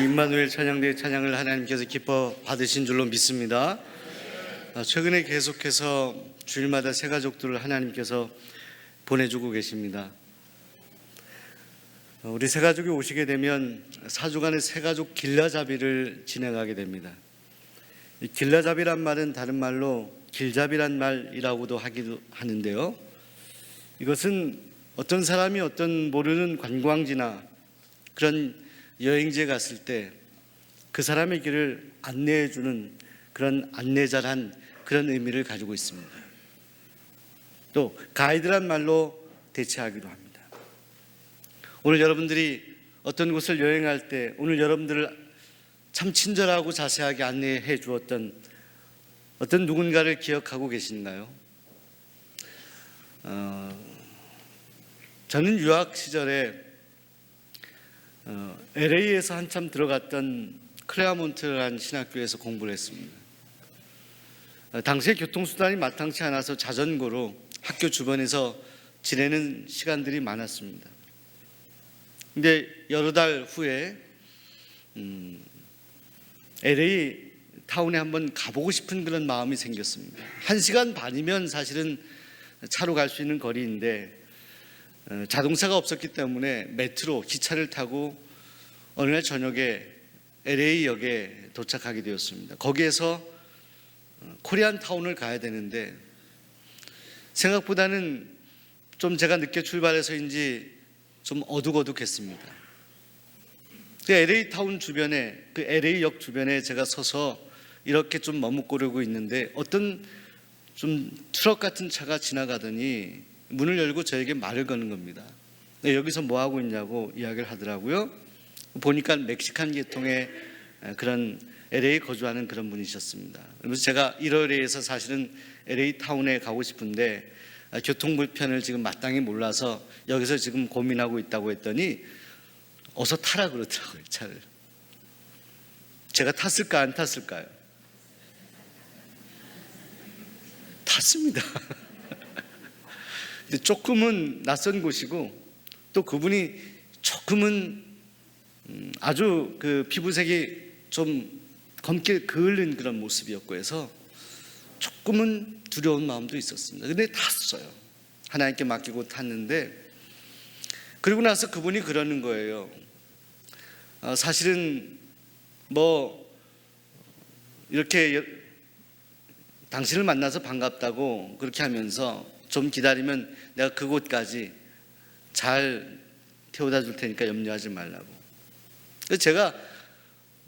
임마누엘 찬양대의 찬양을 하나님께서 기뻐 받으신 줄로 믿습니다. 최근에 계속해서 주일마다 새 가족들을 하나님께서 보내주고 계십니다. 우리 새 가족이 오시게 되면 4주간의 새 가족 길라잡이를 진행하게 됩니다. 이 길라잡이란 말은 다른 말로 길잡이란 말이라고도 하기도 하는데요. 이것은 어떤 사람이 어떤 모르는 관광지나 그런 여행지에 갔을 때 그 사람의 길을 안내해 주는 그런 안내자란 그런 의미를 가지고 있습니다. 또 가이드란 말로 대체하기도 합니다. 오늘 여러분들이 어떤 곳을 여행할 때 오늘 여러분들을 참 친절하고 자세하게 안내해 주었던 어떤 누군가를 기억하고 계신가요? 저는 유학 시절에 LA에서 한참 들어갔던 클레어몬트라는 신학교에서 공부를 했습니다. 당시에 교통수단이 마땅치 않아서 자전거로 학교 주변에서 지내는 시간들이 많았습니다. 근데 여러 달 후에 LA 타운에 한번 가보고 싶은 그런 마음이 생겼습니다. 1시간 반이면 사실은 차로 갈 수 있는 거리인데 자동차가 없었기 때문에 메트로, 기차를 타고 어느 날 저녁에 LA역에 도착하게 되었습니다. 거기에서 코리안 타운을 가야 되는데 생각보다는 좀 제가 늦게 출발해서인지 좀 어둑어둑했습니다. 그 LA 타운 주변에, 그 LA역 주변에 제가 서서 이렇게 좀 머뭇거리고 있는데 어떤 좀 트럭 같은 차가 지나가더니 문을 열고 저에게 말을 거는 겁니다. 여기서 뭐 하고 있냐고 이야기를 하더라고요. 보니까 멕시칸 계통의 그런 LA 거주하는 그런 분이셨습니다. 그래서 제가 1월에서 사실은 LA 타운에 가고 싶은데 교통 불편을 지금 마땅히 몰라서 여기서 지금 고민하고 있다고 했더니 어서 타라 그러더라고요, 차를. 제가 탔을까 안 탔을까요? 탔습니다. 근데 조금은 낯선 곳이고 또 그분이 조금은 아주 그 피부색이 좀 검게 그을린 그런 모습이었고 해서 조금은 두려운 마음도 있었습니다. 근데 탔어요. 하나님께 맡기고 탔는데 그리고 나서 그분이 그러는 거예요. 사실은 뭐 이렇게 당신을 만나서 반갑다고 그렇게 하면서 좀 기다리면 내가 그곳까지 잘 태워다 줄 테니까 염려하지 말라고. 제가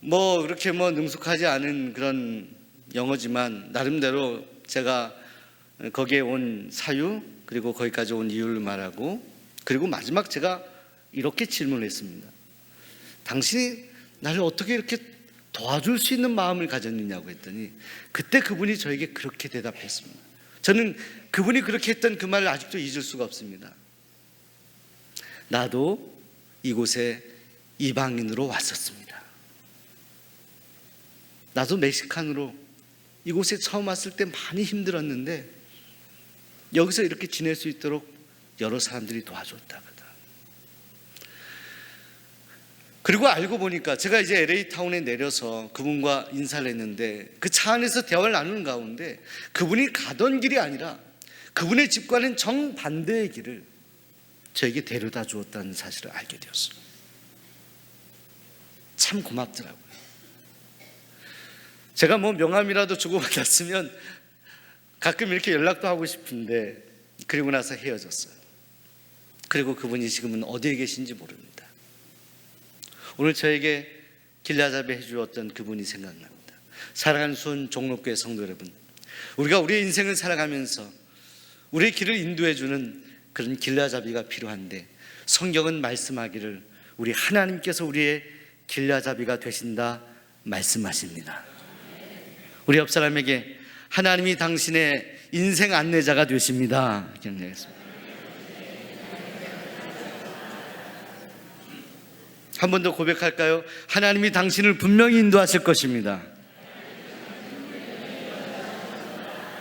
뭐 그렇게 뭐 능숙하지 않은 그런 영어지만 나름대로 제가 거기에 온 사유 그리고 거기까지 온 이유를 말하고 그리고 마지막 제가 이렇게 질문했습니다. 당신이 나를 어떻게 이렇게 도와줄 수 있는 마음을 가졌느냐고 했더니 그때 그분이 저에게 그렇게 대답했습니다. 저는 그분이 그렇게 했던 그 말을 아직도 잊을 수가 없습니다. 나도 이곳에 이방인으로 왔었습니다. 나도 멕시칸으로 이곳에 처음 왔을 때 많이 힘들었는데 여기서 이렇게 지낼 수 있도록 여러 사람들이 도와줬다거든. 그리고 알고 보니까 제가 이제 LA 타운에 내려서 그분과 인사를 했는데 그 차 안에서 대화를 나누는 가운데 그분이 가던 길이 아니라 그분의 집과는 정반대의 길을 저에게 데려다 주었다는 사실을 알게 되었습니다. 참 고맙더라고요. 제가 뭐 명함이라도 주고받았으면 가끔 이렇게 연락도 하고 싶은데 그리고 나서 헤어졌어요. 그리고 그분이 지금은 어디에 계신지 모릅니다. 오늘 저에게 길라잡이 해주었던 그분이 생각납니다. 사랑하는 수원 종로교회 성도 여러분, 우리가 우리의 인생을 살아가면서 우리의 길을 인도해주는 그런 길라잡이가 필요한데 성경은 말씀하기를 우리 하나님께서 우리의 길라잡이가 되신다 말씀하십니다. 우리 옆 사람에게 하나님이 당신의 인생 안내자가 되십니다. 기억하겠습니다. 한 번 더 고백할까요? 하나님이 당신을 분명히 인도하실 것입니다.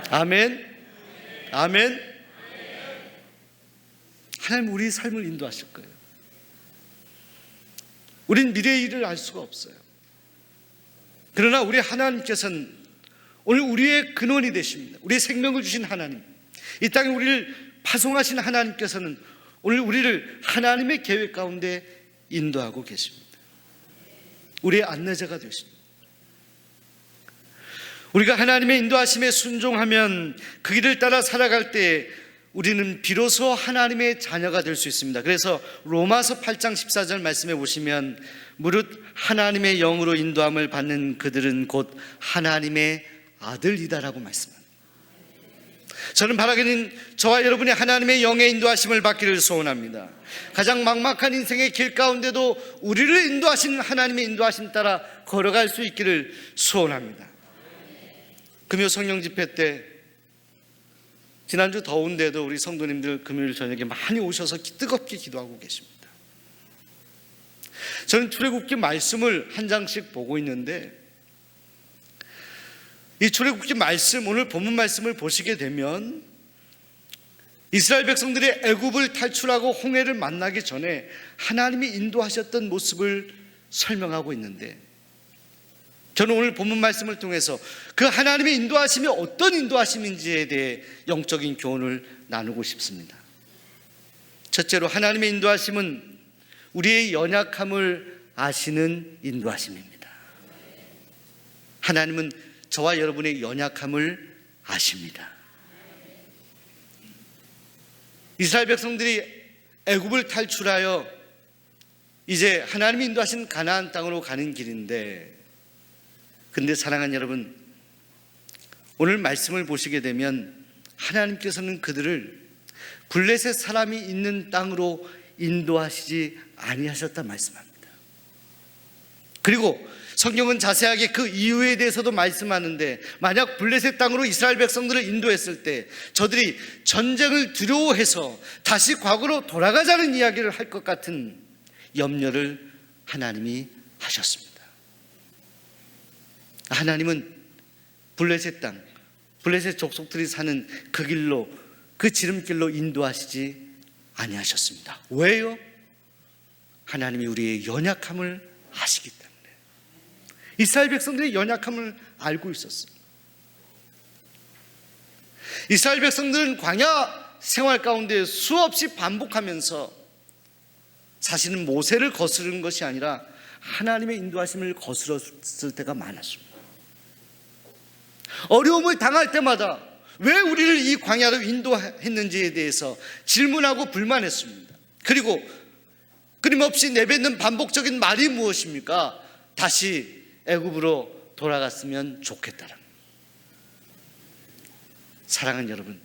아멘. 아멘. 하나님 우리 삶을 인도하실 거예요. 우린 미래의 일을 알 수가 없어요. 그러나 우리 하나님께서는 오늘 우리의 근원이 되십니다. 우리의 생명을 주신 하나님, 이 땅에 우리를 파송하신 하나님께서는 오늘 우리를 하나님의 계획 가운데 인도하고 계십니다. 우리의 안내자가 되십니다. 우리가 하나님의 인도하심에 순종하면 그 길을 따라 살아갈 때 우리는 비로소 하나님의 자녀가 될 수 있습니다. 그래서 로마서 8장 14절 말씀해 보시면 무릇 하나님의 영으로 인도함을 받는 그들은 곧 하나님의 아들이다라고 말씀합니다. 저는 바라기는 저와 여러분이 하나님의 영의 인도하심을 받기를 소원합니다. 가장 막막한 인생의 길 가운데도 우리를 인도하시는 하나님의 인도하심 따라 걸어갈 수 있기를 소원합니다. 금요 성령 집회 때 지난주 더운데도 우리 성도님들 금요일 저녁에 많이 오셔서 뜨겁게 기도하고 계십니다. 저는 출애굽기 말씀을 한 장씩 보고 있는데 이 출애굽기 말씀, 오늘 본문 말씀을 보시게 되면 이스라엘 백성들이 애굽을 탈출하고 홍해를 만나기 전에 하나님이 인도하셨던 모습을 설명하고 있는데 저는 오늘 본문 말씀을 통해서 그 하나님의 인도하심이 어떤 인도하심인지에 대해 영적인 교훈을 나누고 싶습니다. 첫째로 하나님의 인도하심은 우리의 연약함을 아시는 인도하심입니다. 하나님은 저와 여러분의 연약함을 아십니다. 이스라엘 백성들이 애굽을 탈출하여 이제 하나님이 인도하신 가나안 땅으로 가는 길인데, 근데 사랑하는 여러분, 오늘 말씀을 보시게 되면 하나님께서는 그들을 블레셋 사람이 있는 땅으로 인도하시지 아니하셨다 말씀합니다. 그리고 성경은 자세하게 그 이유에 대해서도 말씀하는데, 만약 블레셋 땅으로 이스라엘 백성들을 인도했을 때 저들이 전쟁을 두려워해서 다시 과거로 돌아가자는 이야기를 할 것 같은 염려를 하나님이 하셨습니다. 하나님은 블레셋 땅, 블레셋 족속들이 사는 그 길로, 그 지름길로 인도하시지 아니하셨습니다. 왜요? 하나님이 우리의 연약함을 아시기 때문에. 이스라엘 백성들의 연약함을 알고 있었어요. 이스라엘 백성들은 광야 생활 가운데 수없이 반복하면서 사실은 모세를 거스르는 것이 아니라 하나님의 인도하심을 거스렀을 때가 많았습니다. 어려움을 당할 때마다 왜 우리를 이 광야로 인도했는지에 대해서 질문하고 불만했습니다. 그리고 끊임없이 내뱉는 반복적인 말이 무엇입니까? 다시 애굽으로 돌아갔으면 좋겠다는. 사랑하는 여러분,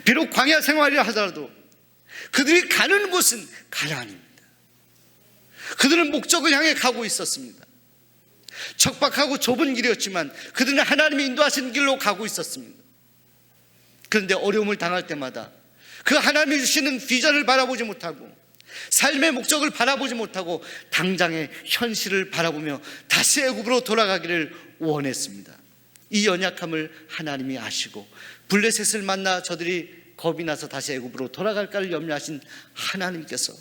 비록 광야 생활이라 하더라도 그들이 가는 곳은 가나안입니다. 그들은 목적을 향해 가고 있었습니다. 척박하고 좁은 길이었지만 그들은 하나님이 인도하신 길로 가고 있었습니다. 그런데 어려움을 당할 때마다 그 하나님이 주시는 비전을 바라보지 못하고 삶의 목적을 바라보지 못하고 당장의 현실을 바라보며 다시 애굽으로 돌아가기를 원했습니다. 이 연약함을 하나님이 아시고 블레셋을 만나 저들이 겁이 나서 다시 애굽으로 돌아갈까를 염려하신 하나님께서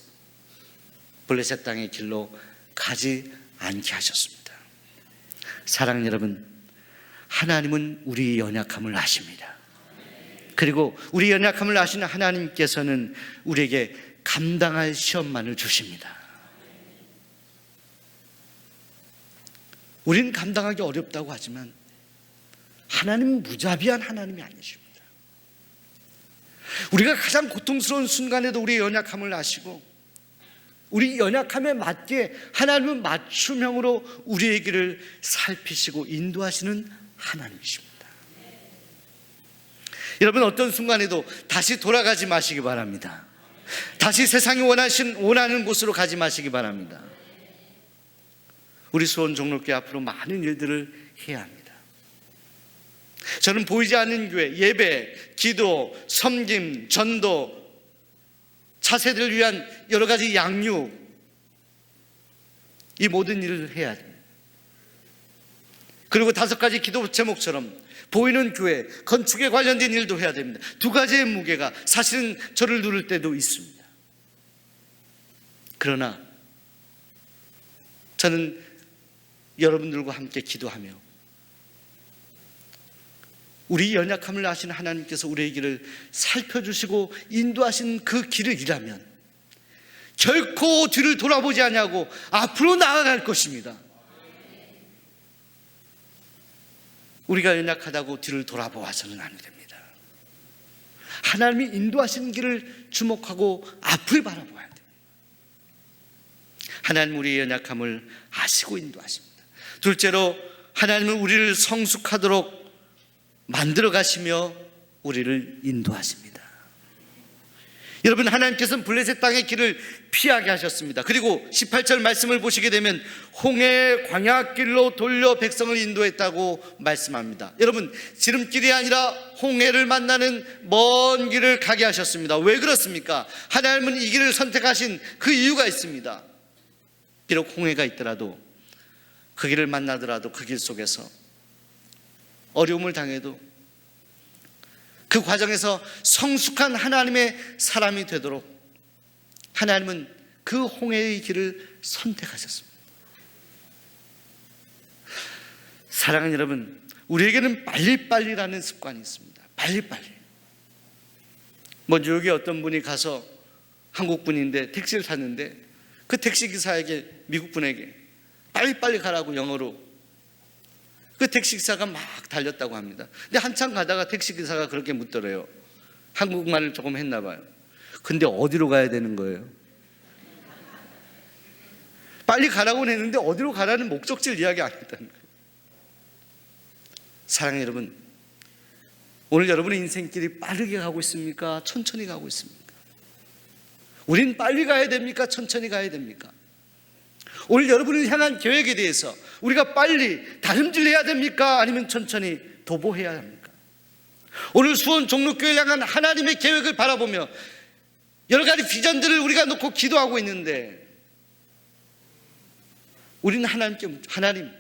블레셋 땅의 길로 가지 않게 하셨습니다. 사랑하는 여러분, 하나님은 우리의 연약함을 아십니다. 그리고 우리 연약함을 아시는 하나님께서는 우리에게 감당할 시험만을 주십니다. 우리는 감당하기 어렵다고 하지만 하나님은 무자비한 하나님이 아니십니다. 우리가 가장 고통스러운 순간에도 우리의 연약함을 아시고 우리 연약함에 맞게 하나님은 맞춤형으로 우리의 길을 살피시고 인도하시는 하나님이십니다. 여러분, 어떤 순간에도 다시 돌아가지 마시기 바랍니다. 다시 세상이 원하는 곳으로 가지 마시기 바랍니다. 우리 수원 종로교회 앞으로 많은 일들을 해야 합니다. 저는 보이지 않는 교회, 예배, 기도, 섬김, 전도, 차세들을 위한 여러 가지 양육, 이 모든 일을 해야 됩니다. 그리고 5가지 기도 제목처럼 보이는 교회, 건축에 관련된 일도 해야 됩니다. 2가지의 무게가 사실은 저를 누를 때도 있습니다. 그러나 저는 여러분들과 함께 기도하며 우리 연약함을 아시는 하나님께서 우리의 길을 살펴주시고 인도하신 그 길을 일하면 결코 뒤를 돌아보지 아니하고 앞으로 나아갈 것입니다. 우리가 연약하다고 뒤를 돌아보아서는 안 됩니다. 하나님이 인도하시는 길을 주목하고 앞을 바라보아야 됩니다. 하나님 우리의 연약함을 아시고 인도하십니다. 둘째로 하나님은 우리를 성숙하도록 만들어 가시며 우리를 인도하십니다. 여러분, 하나님께서는 블레셋 땅의 길을 피하게 하셨습니다. 그리고 18절 말씀을 보시게 되면 홍해의 광야길로 돌려 백성을 인도했다고 말씀합니다. 여러분, 지름길이 아니라 홍해를 만나는 먼 길을 가게 하셨습니다. 왜 그렇습니까? 하나님은 이 길을 선택하신 그 이유가 있습니다. 비록 홍해가 있더라도 그 길을 만나더라도 그 길 속에서 어려움을 당해도 그 과정에서 성숙한 하나님의 사람이 되도록 하나님은 그 홍해의 길을 선택하셨습니다. 사랑하는 여러분, 우리에게는 빨리빨리라는 습관이 있습니다. 빨리빨리. 뉴욕에 어떤 분이 가서 한국 분인데 택시를 탔는데 그 택시기사에게, 미국 분에게 빨리빨리 가라고 영어로 그 택시기사가 막 달렸다고 합니다. 근데 한참 가다가 택시기사가 그렇게 묻더래요. 한국말을 조금 했나 봐요. 근데 어디로 가야 되는 거예요? 빨리 가라고는 했는데 어디로 가라는 목적지를 이야기 안 했다는 거예요. 사랑하는 여러분, 오늘 여러분의 인생길이 빠르게 가고 있습니까? 천천히 가고 있습니까? 우린 빨리 가야 됩니까? 천천히 가야 됩니까? 오늘 여러분을 향한 계획에 대해서 우리가 빨리 다름질해야 됩니까? 아니면 천천히 도보해야 합니까? 오늘 수원 종로교회를 향한 하나님의 계획을 바라보며 여러 가지 비전들을 우리가 놓고 기도하고 있는데 우리는 하나님께, 하나님,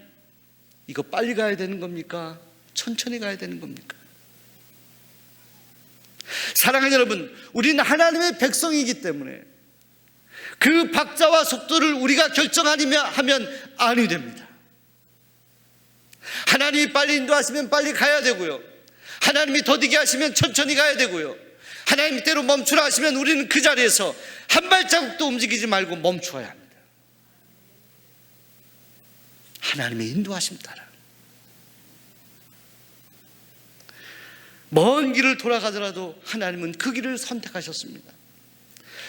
이거 빨리 가야 되는 겁니까? 천천히 가야 되는 겁니까? 사랑하는 여러분, 우리는 하나님의 백성이기 때문에 그 박자와 속도를 우리가 결정하면 아니 됩니다. 하나님이 빨리 인도하시면 빨리 가야 되고요, 하나님이 더디게 하시면 천천히 가야 되고요, 하나님이 때로 멈추라 하시면 우리는 그 자리에서 한 발자국도 움직이지 말고 멈추어야 합니다. 하나님의 인도하심 따라 먼 길을 돌아가더라도 하나님은 그 길을 선택하셨습니다.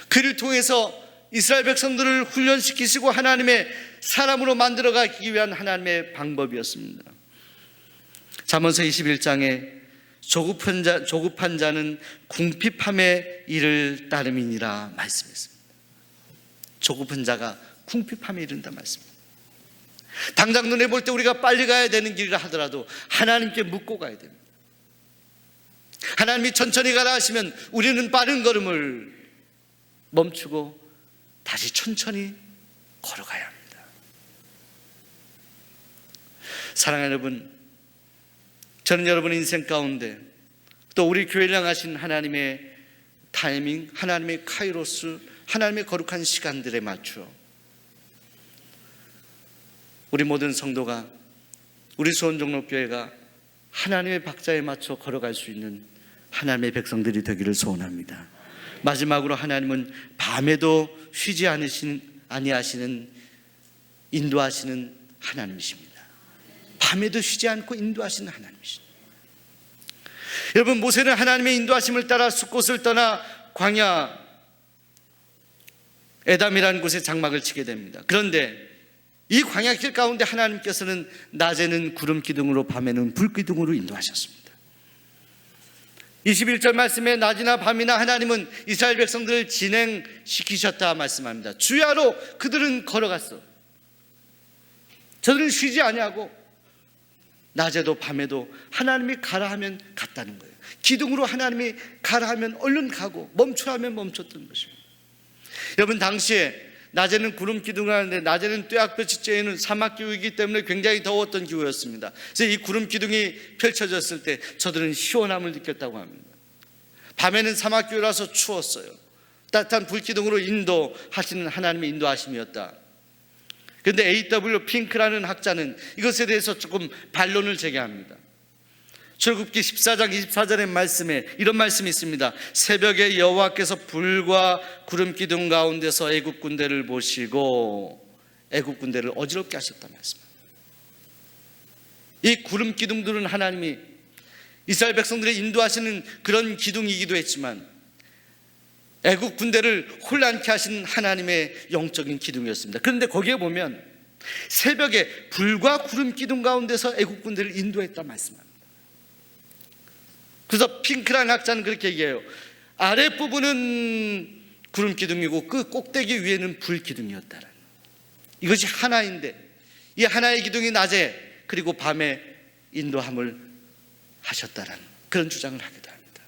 그를 통해서 이스라엘 백성들을 훈련시키시고 하나님의 사람으로 만들어가기 위한 하나님의 방법이었습니다. 잠언서 21장에 조급한 자는 궁핍함의 일을 따름이니라 말씀했습니다. 조급한 자가 궁핍함에 이른다 말씀입니다. 당장 눈에 볼 때 우리가 빨리 가야 되는 길이라 하더라도 하나님께 묻고 가야 됩니다. 하나님이 천천히 가라 하시면 우리는 빠른 걸음을 멈추고 다시 천천히 걸어가야 합니다. 사랑하는 여러분, 저는 여러분의 인생 가운데 또 우리 교회를 향하신 하나님의 타이밍, 하나님의 카이로스, 하나님의 거룩한 시간들에 맞추어 우리 모든 성도가, 우리 수원종로교회가 하나님의 박자에 맞춰 걸어갈 수 있는 하나님의 백성들이 되기를 소원합니다. 마지막으로 하나님은 밤에도 쉬지 아니하시는 인도하시는 하나님이십니다. 밤에도 쉬지 않고 인도하시는 하나님이십니다. 여러분, 모세는 하나님의 인도하심을 따라 숫곳을 떠나 광야 에담이라는 곳에 장막을 치게 됩니다. 그런데 이 광야길 가운데 하나님께서는 낮에는 구름 기둥으로 밤에는 불 기둥으로 인도하셨습니다. 21절 말씀에 낮이나 밤이나 하나님은 이스라엘 백성들을 진행시키셨다 말씀합니다. 주야로 그들은 걸어갔어. 저들은 쉬지 아니하고 낮에도 밤에도 하나님이 가라 하면 갔다는 거예요. 기둥으로 하나님이 가라 하면 얼른 가고 멈추라 하면 멈췄던 것입니다. 여러분, 당시에 낮에는 구름 기둥을 하는데 낮에는 뙤약볕이 쬐이는 사막 기후이기 때문에 굉장히 더웠던 기후였습니다. 그래서 이 구름 기둥이 펼쳐졌을 때 저들은 시원함을 느꼈다고 합니다. 밤에는 사막 기후라서 추웠어요. 따뜻한 불 기둥으로 인도하시는 하나님의 인도하심이었다. 그런데 A.W. 핑크라는 학자는 이것에 대해서 조금 반론을 제기합니다. 출애굽기 14장 24절의 말씀에 이런 말씀이 있습니다. 새벽에 여호와께서 불과 구름 기둥 가운데서 애굽 군대를 보시고 애굽 군대를 어지럽게 하셨다는 말씀입니다. 이 구름 기둥들은 하나님이 이스라엘 백성들을 인도하시는 그런 기둥이기도 했지만 애굽 군대를 혼란케 하신 하나님의 영적인 기둥이었습니다. 그런데 거기에 보면 새벽에 불과 구름 기둥 가운데서 애굽 군대를 인도했다 말씀합니다. 그래서 핑크라는 학자는 그렇게 얘기해요. 아랫부분은 구름 기둥이고 그 꼭대기 위에는 불 기둥이었다는, 이것이 하나인데 이 하나의 기둥이 낮에 그리고 밤에 인도함을 하셨다는 그런 주장을 하기도 합니다.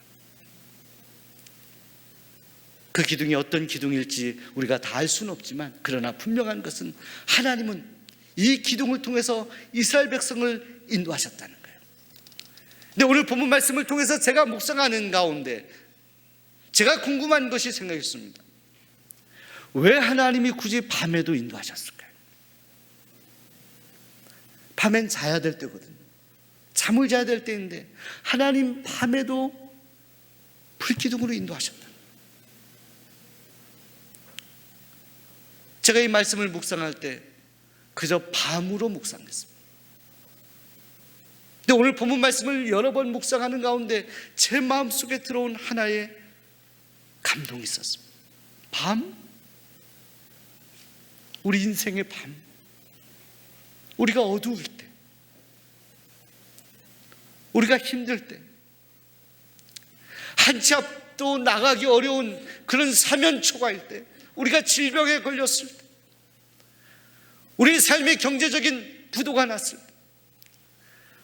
그 기둥이 어떤 기둥일지 우리가 다 알 수는 없지만 그러나 분명한 것은 하나님은 이 기둥을 통해서 이스라엘 백성을 인도하셨다는 거예요. 근데 오늘 본문 말씀을 통해서 제가 묵상하는 가운데 제가 궁금한 것이 생각했습니다. 왜 하나님이 굳이 밤에도 인도하셨을까요? 밤엔 자야 될 때거든요. 잠을 자야 될 때인데 하나님 밤에도 불기둥으로 인도하셨다. 제가 이 말씀을 묵상할 때 그저 밤으로 묵상했습니다. 근데 오늘 본문 말씀을 여러 번 묵상하는 가운데 제 마음속에 들어온 하나의 감동이 있었습니다. 밤? 우리 인생의 밤, 우리가 어두울 때, 우리가 힘들 때, 한 치 앞도 나가기 어려운 그런 사면초가일 때, 우리가 질병에 걸렸을 때, 우리 삶의 경제적인 부도가 났을 때,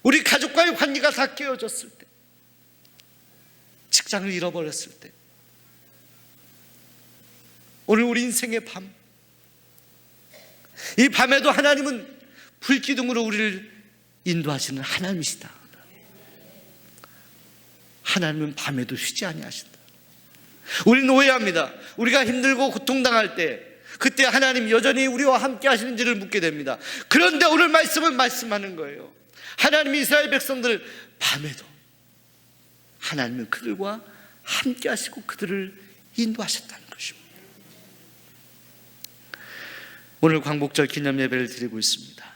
우리 가족과의 관계가 다 깨어졌을 때, 직장을 잃어버렸을 때, 오늘 우리 인생의 밤, 이 밤에도 하나님은 불기둥으로 우리를 인도하시는 하나님이시다. 하나님은 밤에도 쉬지 아니하신다. 우리는 오해합니다. 우리가 힘들고 고통당할 때 그때 하나님 여전히 우리와 함께 하시는지를 묻게 됩니다. 그런데 오늘 말씀은 말씀하는 거예요. 하나님이 이스라엘 백성들 밤에도 하나님은 그들과 함께 하시고 그들을 인도하셨다는 것입니다. 오늘 광복절 기념 예배를 드리고 있습니다.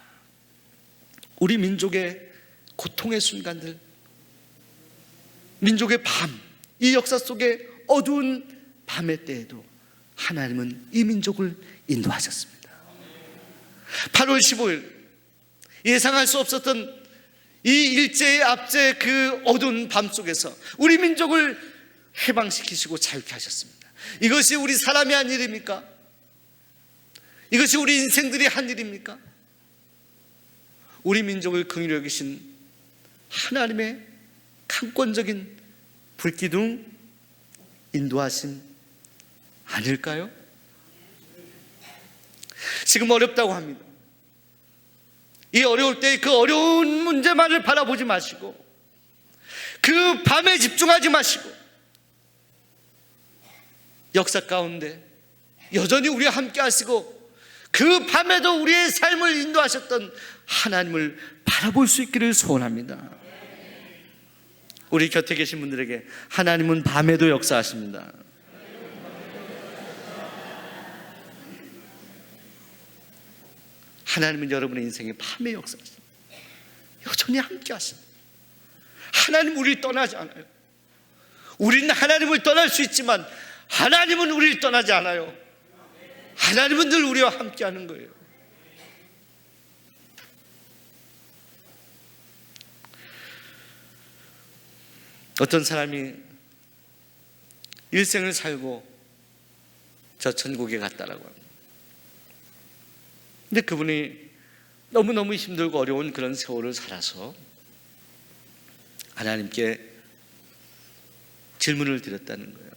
우리 민족의 고통의 순간들, 민족의 밤, 이 역사 속에 어두운 밤의 때에도 하나님은 이 민족을 인도하셨습니다. 8월 15일 예상할 수 없었던 이 일제의 압제의 그 어두운 밤 속에서 우리 민족을 해방시키시고 자유케 하셨습니다. 이것이 우리 사람이 한 일입니까? 이것이 우리 인생들이 한 일입니까? 우리 민족을 긍휼히 여기신 하나님의 강권적인 불기둥 인도하심 아닐까요? 지금 어렵다고 합니다. 이 어려울 때 그 어려운 문제만을 바라보지 마시고 그 밤에 집중하지 마시고 역사 가운데 여전히 우리와 함께 하시고 그 밤에도 우리의 삶을 인도하셨던 하나님을 바라볼 수 있기를 소원합니다. 우리 곁에 계신 분들에게 하나님은 밤에도 역사하십니다. 하나님은 여러분의 인생에 밤에 역사하십니다. 여전히 함께 하십니다. 하나님은 우리를 떠나지 않아요. 우리는 하나님을 떠날 수 있지만 하나님은 우리를 떠나지 않아요. 하나님은 늘 우리와 함께 하는 거예요. 어떤 사람이 일생을 살고 저 천국에 갔다라고 합니다. 근데 그분이 너무너무 힘들고 어려운 그런 세월을 살아서 하나님께 질문을 드렸다는 거예요.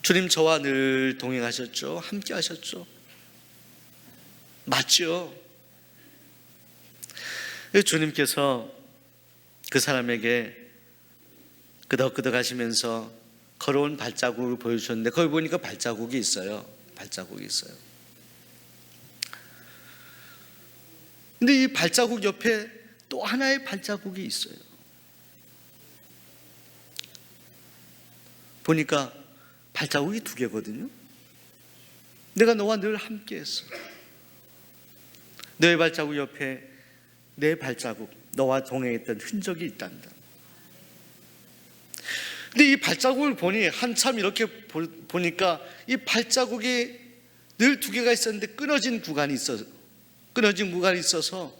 주님, 저와 늘 동행하셨죠? 함께 하셨죠? 맞죠? 주님께서 그 사람에게 끄덕끄덕 하시면서 걸어온 발자국을 보여주셨는데 거기 보니까 발자국이 있어요. 발자국이 있어요. 근데 이 발자국 옆에 또 하나의 발자국이 있어요. 보니까 발자국이 두 개거든요. 내가 너와 늘 함께했어. 너의 발자국 옆에 내 발자국, 너와 동행했던 흔적이 있단다. 근데 이 발자국을 보니 한참 이렇게 보니까 이 발자국이 늘 두 개가 있었는데 끊어진 구간이 있어서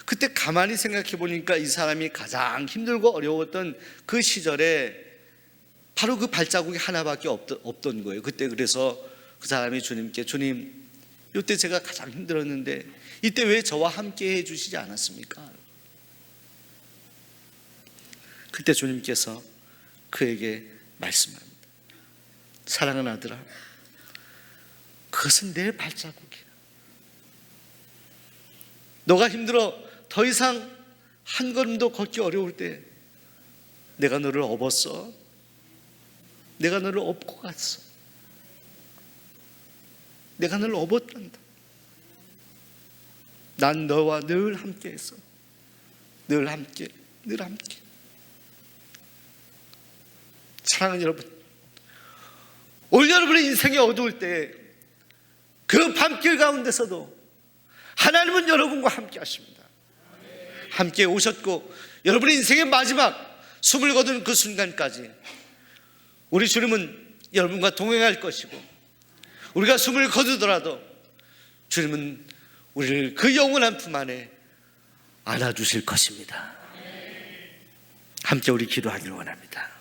그때 가만히 생각해 보니까 이 사람이 가장 힘들고 어려웠던 그 시절에 바로 그 발자국이 하나밖에 없던 거예요. 그때 그래서 그 사람이 주님께, 주님, 이때 제가 가장 힘들었는데 이때 왜 저와 함께 해주시지 않았습니까? 그때 주님께서 그에게 말씀합니다. 사랑하는 아들아, 그것은 내 발자국이야. 너가 힘들어 더 이상 한 걸음도 걷기 어려울 때 내가 너를 업었어. 내가 너를 업고 갔어. 내가 너를 업었단다. 난 너와 늘 함께 했어. 늘 함께. 사랑하는 여러분, 올 여러분의 인생이 어두울 때 그 밤길 가운데서도 하나님은 여러분과 함께 하십니다. 함께 오셨고 여러분의 인생의 마지막 숨을 거둔 그 순간까지 우리 주님은 여러분과 동행할 것이고, 우리가 숨을 거두더라도 주님은 우리를 그 영원한 품 안에 안아주실 것입니다. 함께 우리 기도하기를 원합니다.